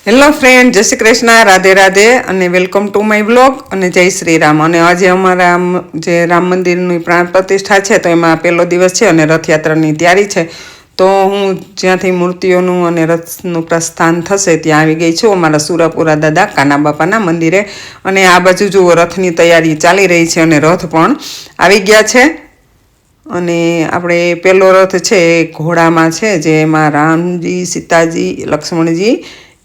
Hello friend, જય શ્રી કૃષ્ણ, રાધે રાધે અને welcome to my blog અને જય શ્રી રામ। અને આજે અમારા જે રામ મંદિરની પ્રાણ પ્રતિષ્ઠા છે તો એમાં પહેલો દિવસ છે અને રથયાત્રાની તૈયારી છે। તો હું જ્યાંથી મૂર્તિઓનું અને રથનું પ્રસ્થાન થશે ત્યાં આવી ગઈ છું અમારા સુરાપુરા દાદા કાના બાપાના મંદિરે। અને આ બાજુ જુઓ રથની તૈયારી ચાલી રહી છે અને રથ પણ આવી ગયા છે। અને આપણે પહેલો રથ છે એ ઘોડામાં છે, જેમાં રામજી, સીતાજી, લક્ષ્મણજી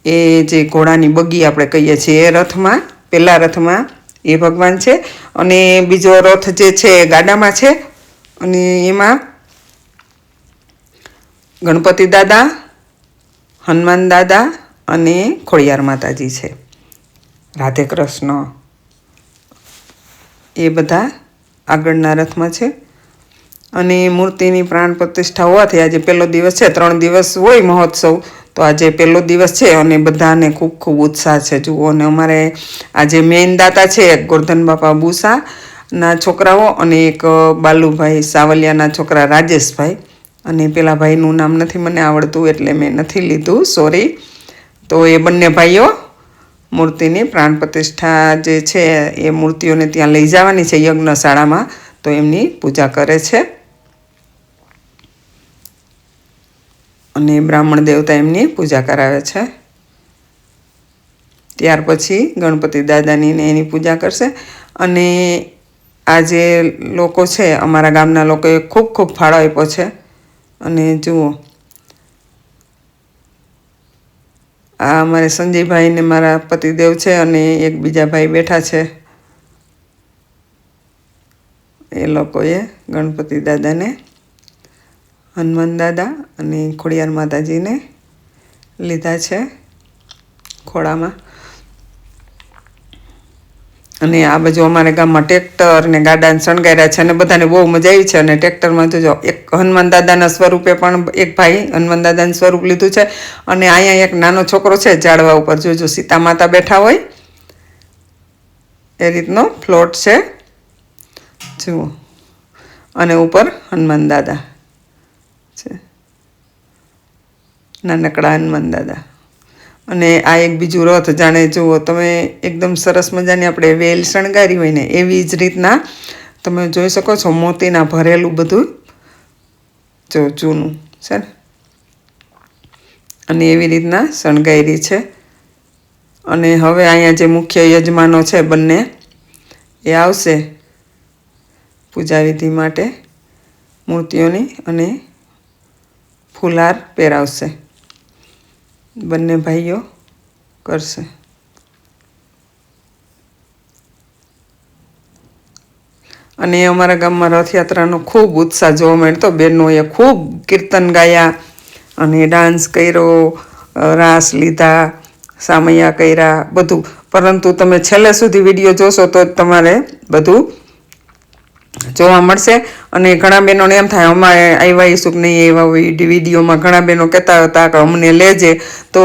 એ જે ઘોડાની બગી આપણે કહીએ છીએ એ રથમાં, પહેલા રથમાં એ ભગવાન છે। અને બીજો રથ જે છે એ ગાડામાં છે અને એમાં ગણપતિ દાદા, હનુમાન દાદા અને ખોડિયાર માતાજી છે, રાધે કૃષ્ણ એ બધા આગળના રથમાં છે। અને મૂર્તિની પ્રાણ પ્રતિષ્ઠા હોવાથી આજે પહેલો દિવસ છે, 3 દિવસ હોય મહોત્સવ, તો આજે પહેલો દિવસ છે અને બધાને ખૂબ ખૂબ ઉત્સાહ છે। જુઓ, અને અમારે આજે મેઇન દાતા છે એક ગોરધન બાપા બુસાના છોકરાઓ અને એક બાલુભાઈ સાવલિયાના છોકરા રાજેશભાઈ, અને પેલા ભાઈનું નામ નથી મને આવડતું એટલે મેં નથી લીધું, સોરી। તો એ બંને ભાઈઓ મૂર્તિની પ્રાણ પ્રતિષ્ઠા જે છે એ મૂર્તિઓને ત્યાં લઈ જવાની છે યજ્ઞશાળામાં, તો એમની પૂજા કરે છે અને બ્રાહ્મણ દેવતા એમની પૂજા કરાવે છે। ત્યાર પછી ગણપતિ દાદાની ને એની પૂજા કરશે। અને આ જે લોકો છે અમારા ગામના લોકોએ ખૂબ ખૂબ ફાળો આપ્યો છે। અને જુઓ, આ અમારે સંજયભાઈ ને મારા પતિદેવ છે અને એક બીજા ભાઈ બેઠા છે, એ લોકોએ ગણપતિ દાદાને, હનુમાન દાદા અને ખોડિયાર માતાજીને લીધા છે ખોળામાં। અને આ બાજુ અમારા ગામમાં ટ્રેક્ટર ને ગાડાને શણગાર્યા છે અને બધાને બહુ મજા આવી છે। અને ટ્રેક્ટરમાં જોજો એક હનુમાન દાદાના સ્વરૂપે પણ એક ભાઈ હનુમાન દાદાનું સ્વરૂપ લીધું છે। અને અહીંયા એક નાનો છોકરો છે ઝાડવા ઉપર, જોજો સીતા માતા બેઠા હોય એ રીતનો ફ્લોટ છે, જુઓ, અને ઉપર હનુમાન દાદા છે, નાનકડા હનુમાન દાદા। અને આ એક બીજું રથ, જાણે જુઓ તમે એકદમ સરસ મજાની આપણે વેલ શણગારી હોય ને એવી જ રીતના તમે જોઈ શકો છો, મોતીના ભરેલું બધું જો જૂનું છે ને, અને એવી રીતના શણગારી છે। અને હવે અહીંયા જે મુખ્ય યજમાનો છે બંને એ આવશે પૂજા વિધિ માટે મૂર્તિઓની અને ફૂલહાર પહેરાવશે, બંને ભાઈઓ કરશે। અને અમારા ગામમાં રથયાત્રાનો ખૂબ ઉત્સાહ જોવા મળતો। બહેનોએ ખૂબ કીર્તન ગાયા અને ડાન્સ કર્યો, રાસ લીધા, સામૈયા કર્યા, બધું। પરંતુ તમે છેલ્લે સુધી વિડીયો જોશો તો તમારે બધું જોવા મળશે। અને ઘણા બહેનોને એમ થાય અમારે આવ્યા શું નહીં આવ્યા, વિડીયોમાં ઘણા બહેનો કહેતા હતા કે અમને લેજે, તો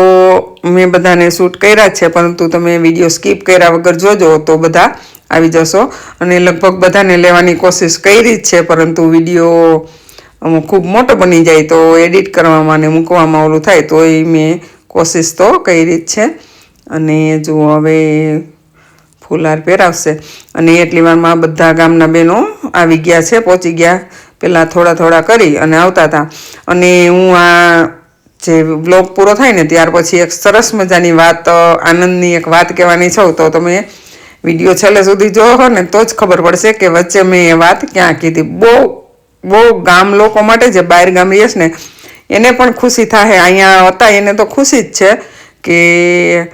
મેં બધાને શૂટ કર્યા છે, પરંતુ તમે વિડીયો સ્કીપ કર્યા વગર જોજો તો બધા આવી જશો। અને લગભગ બધાને લેવાની કોશિશ કરી જ છે, પરંતુ વિડીયો ખૂબ મોટો બની જાય તો એડિટ કરવામાં અને મૂકવામાં ઓલું થાય, તો એ મેં કોશિશ તો કરી જ છે। અને જુઓ, હવે ફૂલહાર પહેરાવશે અને એટલી વારમાં બધા ગામના બહેનો આવી ગયા છે, પહોંચી ગયા, પહેલાં થોડા થોડા કરી અને આવતા હતા। અને હું આ જે બ્લોગ પૂરો થાય ને ત્યાર પછી એક સરસ મજાની વાત, આનંદની એક વાત કહેવાની છું, તો તમે વિડીયો છેલ્લે સુધી જોવો ને તો જ ખબર પડશે કે વચ્ચે મેં એ વાત ક્યાં કીધી। બહુ ગામ લોકો માટે, જે બહાર ગામ રહીશ ને એને પણ ખુશી થાય, અહીંયા હતા એને તો ખુશી જ છે કે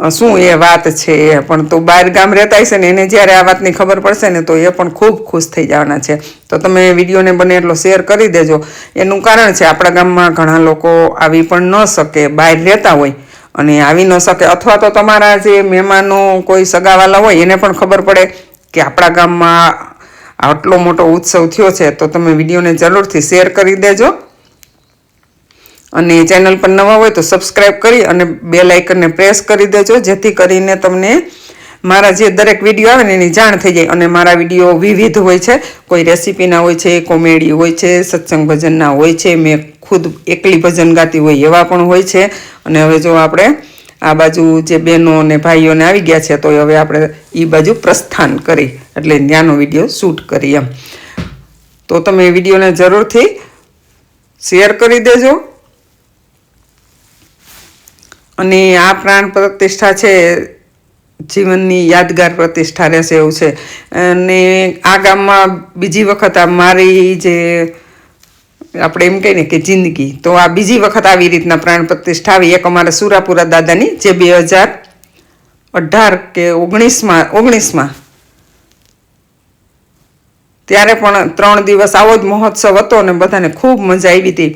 શું એ વાત છે એ, પણ તો બહાર ગામ રહેતા હશે ને એને જ્યારે આ વાતની ખબર પડશે ને તો એ પણ ખૂબ ખુશ થઈ જવાના છે। તો તમે વિડીયોને બને એટલો શેર કરી દેજો। એનું કારણ છે આપણા ગામમાં ઘણા લોકો આવી પણ ન શકે, બહાર રહેતા હોય અને આવી ન શકે, અથવા તો તમારા જે મહેમાનો કોઈ સગાવાલા હોય એને પણ ખબર પડે કે આપણા ગામમાં આટલો મોટો ઉત્સવ થયો છે, તો તમે વિડીયોને જરૂરથી શેર કરી દેજો। અને ચેનલ પર નવા હોય તો સબસ્ક્રાઈબ કરી અને બેલ આઇકનને પ્રેસ કરી દેજો, જેથી કરીને તમને મારા જે દરેક વિડીયો આવે ને એની જાણ થઈ જાય। અને મારા વિડીયો વિવિધ હોય છે, કોઈ રેસીપીના હોય છે, કોમેડી હોય છે, સત્સંગ ભજનના હોય છે, મેં ખુદ એકલી ભજન ગાતી હોય એવા પણ હોય છે। અને હવે જો આપણે આ બાજુ જે બહેનો અને ભાઈઓને આવી ગયા છે તો હવે આપણે એ બાજુ પ્રસ્થાન કરી એટલે ત્યાંનો વિડીયો શૂટ કરી એમ. તો તમે વિડીયોને જરૂરથી શેર કરી દેજો. અને આ પ્રાણ પ્રતિષ્ઠા છે જીવનની યાદગાર પ્રતિષ્ઠા રહેશે એવું છે. અને આ ગામમાં બીજી વખત આ મારી જે આપણે એમ કહીએ ને કે જિંદગી, તો આ બીજી વખત આવી રીતના પ્રાણ પ્રતિષ્ઠા આવી. એક અમારા સુરાપુરા દાદાની જે 2018 કે 19માં ત્યારે પણ 3 દિવસ આવો જ મહોત્સવ હતો અને બધાને ખૂબ મજા આવી હતી.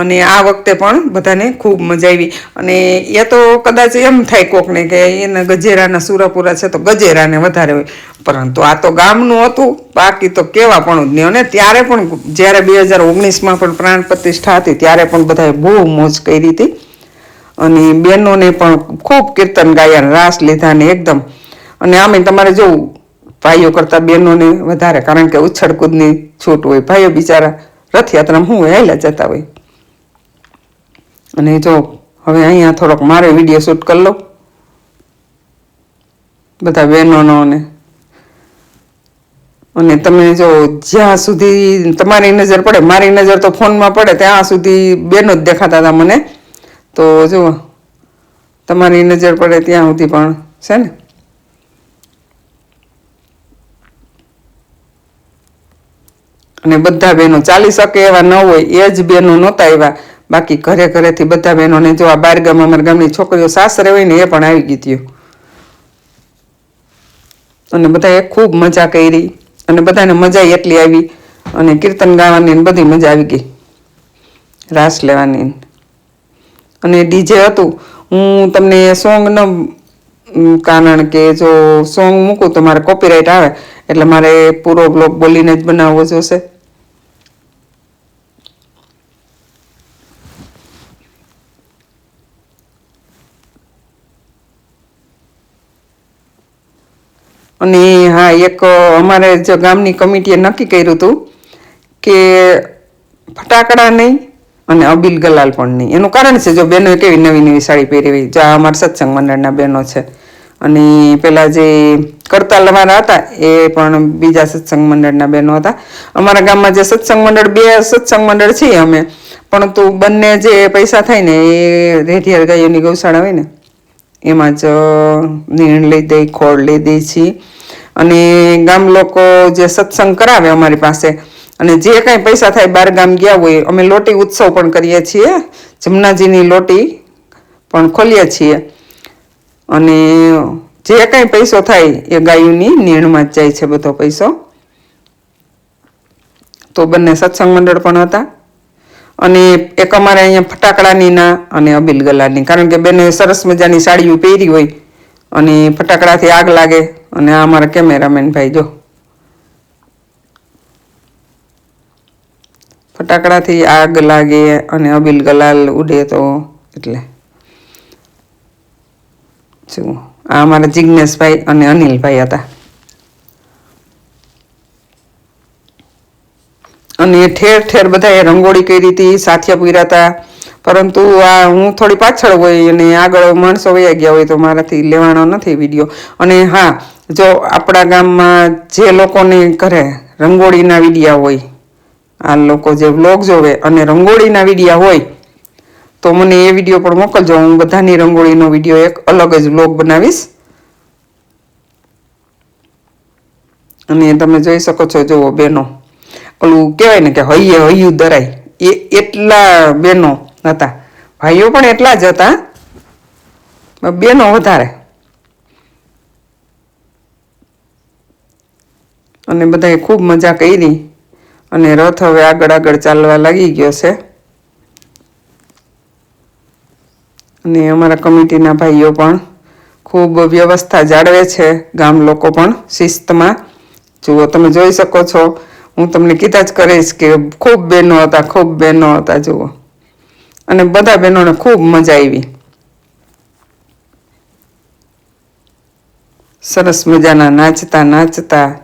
અને આ વખતે પણ બધાને ખૂબ મજા આવી. અને એ તો કદાચ એમ થાય કોકને કે એના ગજેરાના સુરાપુરા છે તો ગજેરાને વધારે હોય, પરંતુ આ તો ગામનું હતું, બાકી તો કેવા પણ જ નહીં. અને ત્યારે પણ જ્યારે 2019માં પણ પ્રાણ પ્રતિષ્ઠા હતી ત્યારે પણ બધાએ બહુ મોજ કરી હતી. અને બહેનોને પણ ખૂબ કીર્તન ગાયા, રાસ લીધા ને એકદમ. અને આમે તમારે જોવું ભાઈઓ કરતાં બહેનોને વધારે, કારણ કે ઉછળકૂદની છૂટ હોય. ભાઈઓ બિચારા રથયાત્રામાં શું હોય હાલ્યા જતા હોય. અને જો હવે અહીંયા થોડોક મારે વિડીયો શૂટ કરી લો બધા બહેનોનો. અને તમે જો જ્યાં સુધી તમારી નજર પડે, મારી નજર તો ફોનમાં પડે ત્યાં સુધી બહેનો જ દેખાતા હતા મને. તો જુઓ તમારી નજર પડે ત્યાં સુધી પણ છે ને. અને બધા બહેનો ચાલી શકે એવા ન હોય એ જ બહેનો નહોતા આવ્યા. બાકી ઘરે ઘરેથી બધા બહેનોને જો આ બારગામ અમારા ગામની છોકરીઓ સાસરે હોય ને એ પણ આવી ગઈ હતી. અને બધાએ ખૂબ મજા કરી અને બધાને મજા એટલી આવી. અને કીર્તન ગાવાની બધી મજા આવી ગઈ, રાસ લેવાની. અને ડીજે હતું. હું તમને સોંગ ન, કારણ કે જો સોંગ મૂકું તો મારે કોપીરાઇટ આવે, એટલે મારે પૂરો બ્લોગ બોલીને જ બનાવવો જોશે. અને હા, એક અમારે જે ગામની કમિટીએ નક્કી કર્યું હતું કે ફટાકડા નહીં અને અબીલ ગલાલ પણ નહીં. એનું કારણ છે જો બહેનોએ કેવી નવી નવી સાડી પહેરી હોય. જો આ અમારા સત્સંગ મંડળના બહેનો છે. અને પેલા જે કરતાલ અમારા હતા એ પણ બીજા સત્સંગ મંડળના બહેનો હતા. અમારા ગામમાં જે સત્સંગ મંડળ, 2 સત્સંગ મંડળ છીએ અમે, પરંતુ બંને જે પૈસા થાય ને એ રેઢિયાર ગાયોની ગૌશાળા હોય ને એમાં જ નીણ લઈ દઈ, ખોળ લઈ દઈ છીએ. અને ગામ લોકો જે સત્સંગ કરાવે અમારી પાસે, અને જે કાંઈ પૈસા થાય બાર ગામ ગયા હોય, અમે લોટી ઉત્સવ પણ કરીએ છીએ, જમનાજીની લોટી પણ ખોલીએ છીએ. અને જે કાંઈ પૈસો થાય એ ગાયોની નીણમાં જ જાય છે બધો પૈસો. તો બંને સત્સંગ મંડળ પણ હતા. અને એક અમારે અહીંયા ફટાકડાની ના અને અબીલ ગલાની, કારણ કે બેને સરસ મજાની સાડીઓ પહેરી હોય અને ફટાકડાથી આગ લાગે. અને આ અમારા કેમેરામેન ભાઈ જો ફટાકડાથી આગ લાગે અને અબીલ ગલાલ ઉડે તો એટલે જુઓ આ અમારા જિજ્ઞેશભાઈ અને અનિલભાઈ હતા. અને ઠેર ઠેર બધાએ રંગોળી કરી હતી, સાથિયા પૂર્યા હતા. પરંતુ આ હું થોડી પાછળ હોય અને આગળ માણસો વયા ગયા હોય તો મારાથી લેવાનો નથી વિડીયો. અને હા, જો આપણા ગામમાં જે લોકોને ઘરે રંગોળીના વિડીયા હોય, આ લોકો જે વ્લોગ જોવે અને રંગોળીના વિડીયા હોય તો મને એ વિડીયો પણ મોકલજો. હું બધાની રંગોળીનો વિડીયો એક અલગ જ વ્લોગ બનાવીશ. અને તમે જોઈ શકો છો, જુઓ બહેનો, ઓલું કહેવાય ને કે હૈયું દરાય એ એટલા બહેનો હતા. ભાઈઓ પણ એટલા જ હતા, બહેનો વધારે. અને બધાએ ખૂબ મજા કરી. અને રથ હવે આગળ આગળ ચાલવા લાગી ગયો છે. અને અમારા કમિટીના ભાઈઓ પણ ખૂબ વ્યવસ્થા જાળવે છે, ગામ લોકો પણ શિસ્તમાં. જુઓ તમે જોઈ શકો છો, હું તમને કીધા જ કરીશ કે ખૂબ બહેનો હતા, ખૂબ બહેનો હતા જુઓ. અને બધા બહેનોને ખૂબ મજા આવી. સરસ મજાના નાચતા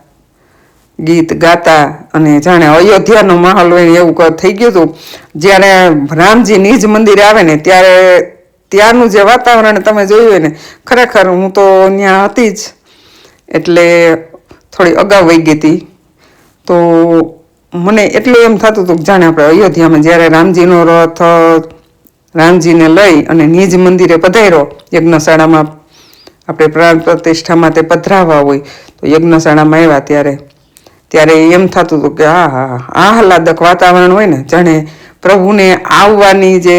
ગીત ગાતા. અને જાણે અયોધ્યાનો માહોલ હોય એવું થઈ ગયું હતું. જ્યારે રામજી નિજ મંદિરે આવે ને ત્યારે ત્યાંનું જે વાતાવરણ તમે જોયું હોય ને, ખરેખર હું તો ત્યાં હતી જ, એટલે થોડી અગાઉ વહી ગઈ હતી. તો મને એટલું એમ થતું હતું કે જાણે આપણે અયોધ્યામાં જ્યારે રામજીનો રથ રામજીને લઈ અને નિજ મંદિરે પધાર્યો, યજ્ઞશાળામાં આપણે પ્રાણ પ્રતિષ્ઠામાં તે પધરાવવા હોય તો યજ્ઞશાળામાં આવ્યા ત્યારે એમ થતું હતું કે આહલાદક વાતાવરણ હોય ને, જાણે પ્રભુને આવવાની જે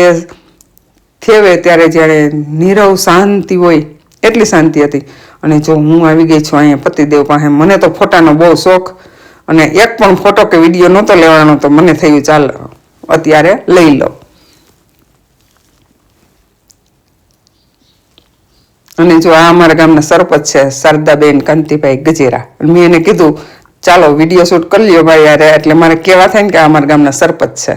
થેવે ત્યારે જ્યારે નીરવ શાંતિ હોય એટલી શાંતિ હતી. અને જો હું આવી ગઈ છું અહીંયા પતિદેવ પાસે, મને તો ફોટાનો બહુ શોખ, અને એક પણ ફોટો કે વિડીયો નહોતો લેવાનો, તો મને થયું ચાલ અત્યારે લઈ લો. અને જો આ અમારા ગામના સરપંચ છે શારદાબેન કાંતિભાઈ ગજેરા, મેં એને કીધું ચાલો વિડીયો શૂટ કરી લ્યો ભાઈ યાર, એટલે મારે કહેવા થાય ને કે આ અમારા ગામના સરપંચ છે.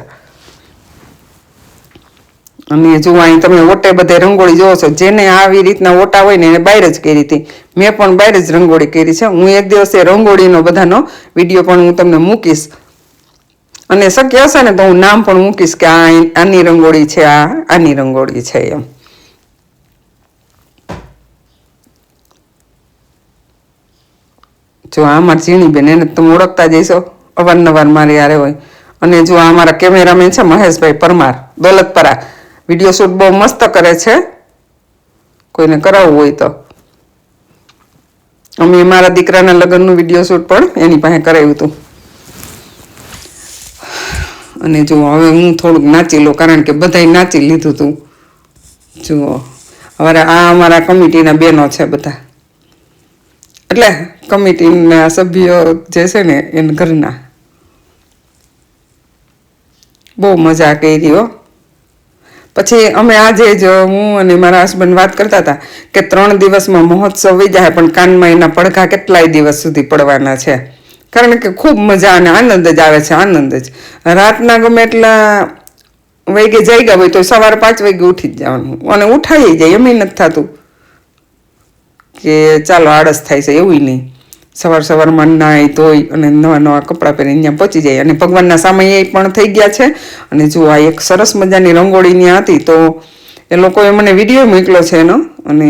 અને જો અહીં તમે ઓટે બધે રંગોળી જોવો છો, જેને આવી રીતના ઓટા હોય ને એને બહાર જ કરી હતી. મેં પણ બહાર જ રંગોળી કરી છે. હું એક દિવસે રંગોળીનો બધાનો વિડીયો પણ હું તમને મૂકીશ, અને શક્ય હશે ને તો હું નામ પણ મૂકીશ કે આની રંગોળી છે, આની રંગોળી છે એમ. જો આ મારી ઝીણીબેન, એને તમે ઓળખતા જઈશો, અવારનવાર મારી યારે હોય. અને જો આ મારા કેમેરામેન છે મહેશભાઈ પરમાર, દોલતપરા, વિડીયો શૂટ બહુ મસ્ત કરે છે, કોઈને કરાવવું હોય તો. અમે મારા દીકરાના લગ્નનું વિડીયો શૂટ પણ એની પાસે કરાવ્યું હતું. અને જો હવે હું થોડુંક નાચી લઉં, કારણ કે બધાય નાચી લીધું હતું. જુઓ હવે આ અમારા કમિટીના બહેનો છે બધા, એટલે કમિટીના સભ્યો જે છે ને એના ઘરના. બહુ મજા કરી હો. પછી અમે આજે જ હું અને મારા હસબન્ડ વાત કરતા હતા કે 3 દિવસમાં મહોત્સવ વહી જાય, પણ કાનમાં એના પડઘા કેટલાય દિવસ સુધી પડવાના છે, કારણ કે ખૂબ મજા અને આનંદ જ આવે છે, આનંદ જ. રાતના ગમે એટલા વાગે જાગ્યા હોય તો સવારે 5 વાગે ઉઠી જ જવાનું, અને ઉઠાઈ જાય એમ નથી થતું કે ચાલો આળસ થાય છે, એવું નહીં. સવારમાં નાહી ધોઈ અને નવા કપડાં પહેરીને ત્યાં પહોંચી જાય. અને ભગવાનના સામયે પણ થઈ ગયા છે. અને જો આ એક સરસ મજાની રંગોળી ત્યાં હતી, તો એ લોકોએ મને વિડીયો મોકલ્યો છે એનો, અને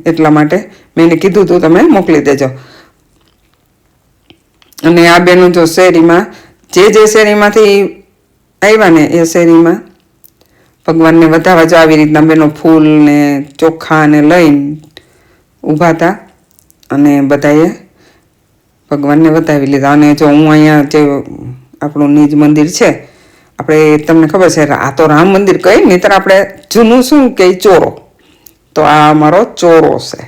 એટલા માટે મેં એને કીધું હતું તમે મોકલી દેજો. અને આ બેનું જો શેરીમાં જે શેરીમાંથી આવ્યા ને એ શેરીમાં ભગવાનને વધારવા જો આવી રીતના બેનો ફૂલ ને ચોખા ને લઈને ઊભા હતા, અને બધાએ ભગવાનને વધાવી લીધા. અને જો હું અહીંયા જે આપણું નિજ મંદિર છે, આપણે તમને ખબર છે આ તો રામ મંદિર કહી, નહીંતર આપણે જૂનું શું કે ચોરો, તો આ અમારો ચોરો છે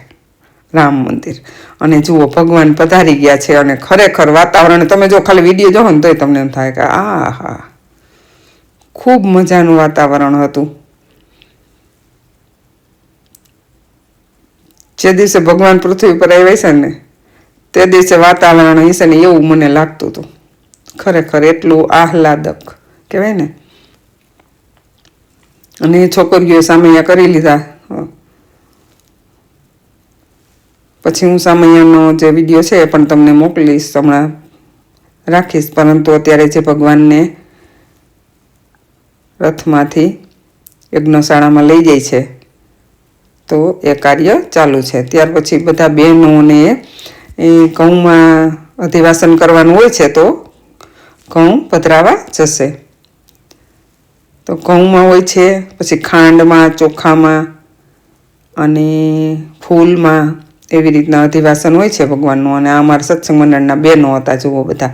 રામ મંદિર. અને જુઓ ભગવાન પધારી ગયા છે, અને ખરેખર વાતાવરણ તમે જો ખાલી વિડીયો જોવો ને તોય તમને એમ થાય કે હા ખૂબ મજાનું વાતાવરણ હતું. જે દિવસે ભગવાન પૃથ્વી પર આવ્યા છે ને તે દિવસે વાતાવરણ હશે ને એવું મને લાગતું હતું. ખરેખર એટલું આહલાદક કહેવાય ને. અને છોકરીઓએ સામૈયા કરી લીધા. પછી હું સામૈયાનો જે વિડીયો છે એ પણ તમને મોકલીશ, હમણાં રાખીશ. પરંતુ અત્યારે જે ભગવાનને રથમાંથી યજ્ઞશાળામાં લઈ જાય છે તો એ કાર્ય ચાલુ છે. ત્યાર પછી બધા બહેનોને એ ઘઉંમાં અધિવાસન કરવાનું હોય છે, તો ઘઉં પધરાવા જશે. તો ઘઉંમાં હોય છે, પછી ખાંડમાં, ચોખામાં અને ફૂલમાં એવી રીતના અધિવાસન હોય છે ભગવાનનું. અને આ અમારા સત્સંગ મંડળના બહેનો હતા જુઓ બધા.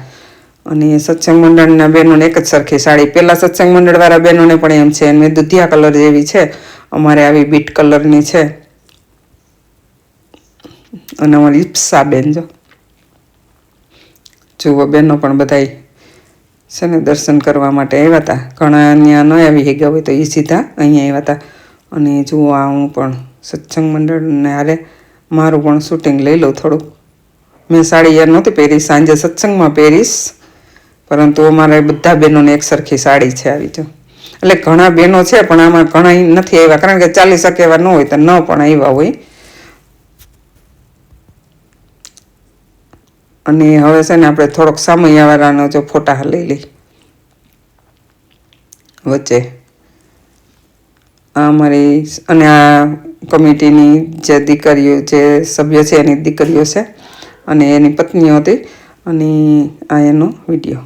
અને સત્સંગ મંડળના બહેનોને એક જ સરખી સાડી, પહેલાં સત્સંગ મંડળવાળા બહેનોને પણ એમ છે, અને દુધિયા કલર જેવી છે, અમારે આવી બીટ કલરની છે. અને અમારી ઈપ્સાબેન જુઓ બહેનો પણ બધાય છે ને દર્શન કરવા માટે આવ્યા હતા. ઘણા ત્યાં ન આવી ગયા હોય તો એ સીધા અહીંયા આવ્યા હતા. અને જુઓ આ હું પણ સત્સંગ મંડળને હારે મારું પણ શૂટિંગ લઈ લઉં થોડુંક. મેં સાડી યાર નહોતી પહેરી, સાંજે સત્સંગમાં પહેરીશ, પરંતુ અમારે બધા બહેનોને એક સરખી સાડી છે આવી. જો એટલે ઘણા બહેનો છે, પણ આમાં ઘણા નથી આવ્યા, કારણ કે ચાલી શકે એવા ન હોય તો ન પણ આવ્યા હોય. અને હવે છે ને આપણે થોડોક સામૈયાવાળાનો જો ફોટા લઈ લઈ વચ્ચે. આ અમારી અને આ કમિટીની જે દીકરીઓ જે સભ્ય છે એની દીકરીઓ છે અને એની પત્નીઓ હતી અને આ એનો વિડીયો.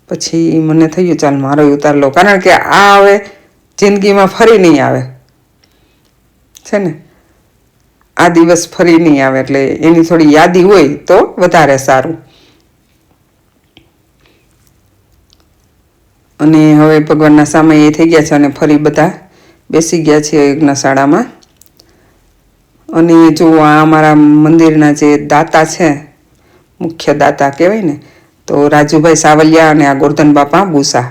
પછી મને થયું ચાલ મારો ઉતાર લો, કારણ કે આ હવે જિંદગીમાં ફરી નહીં આવે છે ને, આ દિવસ ફરી નહીં આવે, એટલે એની થોડી યાદી હોય તો વધારે સારું. અને હવે ભગવાનના સામે એ થઈ ગયા છે અને ફરી બધા બેસી ગયા છે યજ્ઞશાળામાં. અને જો આ અમારા મંદિરના જે દાતા છે, મુખ્ય દાતા કહેવાય ને, તો રાજુભાઈ સાવલિયા અને આ ગોરધન બાપા બુસા,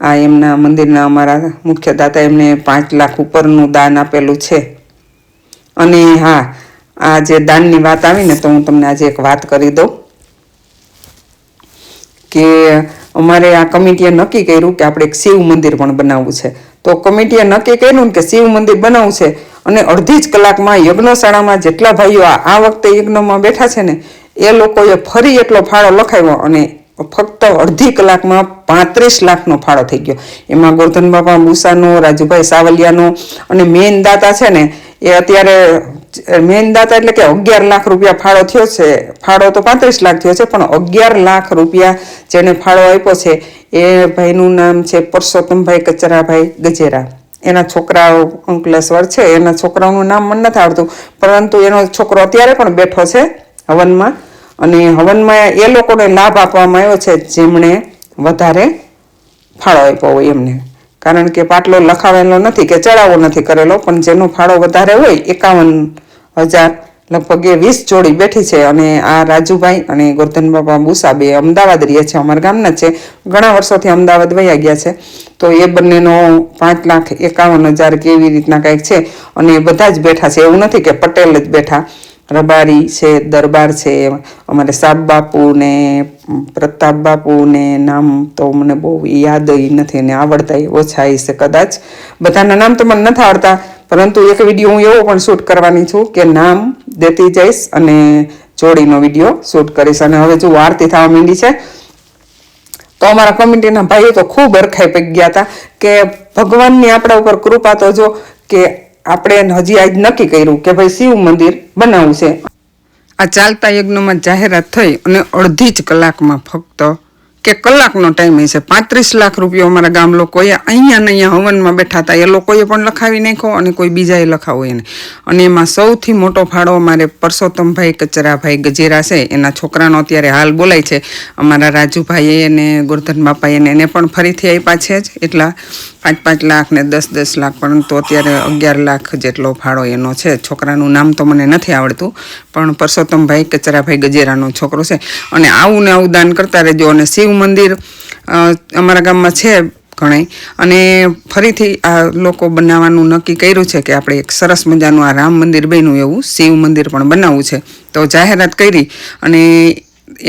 આ એમના મંદિરના અમારા મુખ્ય દાતા, એમને 5 લાખ ઉપરનું દાન આપેલું છે. અને હા, આ જે દાનની વાત આવી ને, તો હું તમને આજે એક વાત કરી દઉં કે અમારે આ કમિટીએ નક્કી કર્યું કે આપણે એક શિવ મંદિર પણ બનાવવું છે. તો કમિટીએ નક્કી કર્યું ને કે શિવ મંદિર બનાવવું છે, અને અડધી જ કલાકમાં યજ્ઞશાળામાં જેટલા ભાઈઓ આ વખતે યજ્ઞમાં બેઠા છે ને, એ લોકોએ ફરી એટલો ફાળો લખાવ્યો અને ફક્ત અડધી કલાકમાં 35 લાખનો ફાળો થઈ ગયો. એમાં ગોરધન બાપા બુસાનો, રાજુભાઈ સાવલિયાનો, અને મેઇન દાતા છે ને એ અત્યારે મેઇન દાતા એટલે કે 11 લાખ રૂપિયા ફાળો થયો છે. ફાળો તો 35 લાખ થયો છે, પણ 11 લાખ રૂપિયા જેને ફાળો આપ્યો છે એ ભાઈનું નામ છે પરસોત્તમભાઈ કચરાભાઈ ગજેરા. એના છોકરાઓ અંકલેશ્વર છે, એના છોકરાઓનું નામ મને નથી આવડતું, પરંતુ એનો છોકરો અત્યારે પણ બેઠો છે હવનમાં. અને હવનમાં એ લોકોને લાભ આપવામાં આવ્યો છે જેમણે વધારે ફાળો આપ્યો હોય એમને, કારણ કે પાટલો લખાવેલો નથી કે ચડાવો નથી કરેલો, પણ જેનો ફાળો વધારે હોય 51,000 લગભગ એ 20 જોડી બેઠી છે. અને આ રાજુભાઈ અને ગોરધન બાપા બુસા બે અમદાવાદ રહે છે, અમારા ગામના છે, ઘણા વર્ષોથી અમદાવાદ વયા ગયા છે. તો એ બંનેનો 5,51,000 કે એવી રીતના કંઈક છે. અને બધા જ બેઠા છે, એવું નથી કે પટેલ જ બેઠા, રબારી છે, દરબાર છે, અમારે સાબ બાપુ ને પ્રતાપ બાપુ ને, નામ તો મને બહુ યાદ નથી ને આવડતા ઓછા હશે કદાચ, બધાના નામ તો મને નથી આવડતા, પરંતુ એક વિડીયો હું એવો પણ શૂટ કરવાની છું કે નામ દેતી જઈશ અને જોડીનો વિડીયો શૂટ કરીશ. અને હવે જો આરતી થવા માંડી છે, તો અમારા કમિટીના ભાઈઓ તો ખૂબ હરખાઈ પડી ગયા હતા કે ભગવાનની આપણા ઉપર કૃપા તો જો, કે આપણે હજી આજ નક્કી કર્યું કે ભાઈ શિવ મંદિર બનાવવું છે. આ ચાલતા યજ્ઞમાં જાહેરાત થઈ અને અડધી જ કલાકમાં, ફક્ત કે કલાકનો ટાઈમ હશે, 35 લાખ રૂપિયા અમારા ગામ લોકોએ અહીંયા ને અહીંયા હવનમાં બેઠા હતા એ લોકોએ પણ લખાવી નાખ્યો અને કોઈ બીજાએ લખાવો એને. અને એમાં સૌથી મોટો ફાળો અમારે પરસોત્તમભાઈ કચરાભાઈ ગજેરા છે, એના છોકરાનો અત્યારે હાલ બોલાય છે. અમારા રાજુભાઈએ અને ગોરધન બાપાએ એને પણ ફરીથી આપ્યા છે જ, એટલા 5-5 લાખ ને 10-10 લાખ, પરંતુ અત્યારે 11 લાખ જેટલો ફાળો એનો છે. છોકરાનું નામ તો મને નથી આવડતું, પણ પરસોત્તમભાઈ કચરાભાઈ ગજેરાનો છોકરો છે. અને આવું ને આવું દાન કરતા રહેજો. અને શિવ મંદિર અમારા ગામમાં છે ઘણાય, અને ફરીથી આ લોકો બનાવવાનું નક્કી કર્યું છે કે આપણે એક સરસ મજાનું આ રામ મંદિર બન્યું એવું શિવ મંદિર પણ બનાવવું છે. તો જાહેરાત કરી અને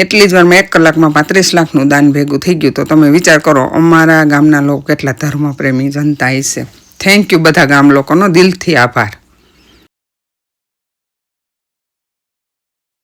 એટલી જ વારમાં 1 કલાકમાં 35 લાખનું દાન ભેગું થઈ ગયું. તો તમે વિચાર કરો અમારા ગામના લોકો કેટલા ધર્મપ્રેમી જનતા હશે. થેન્ક યુ બધા ગામ લોકોનો દિલથી આભાર.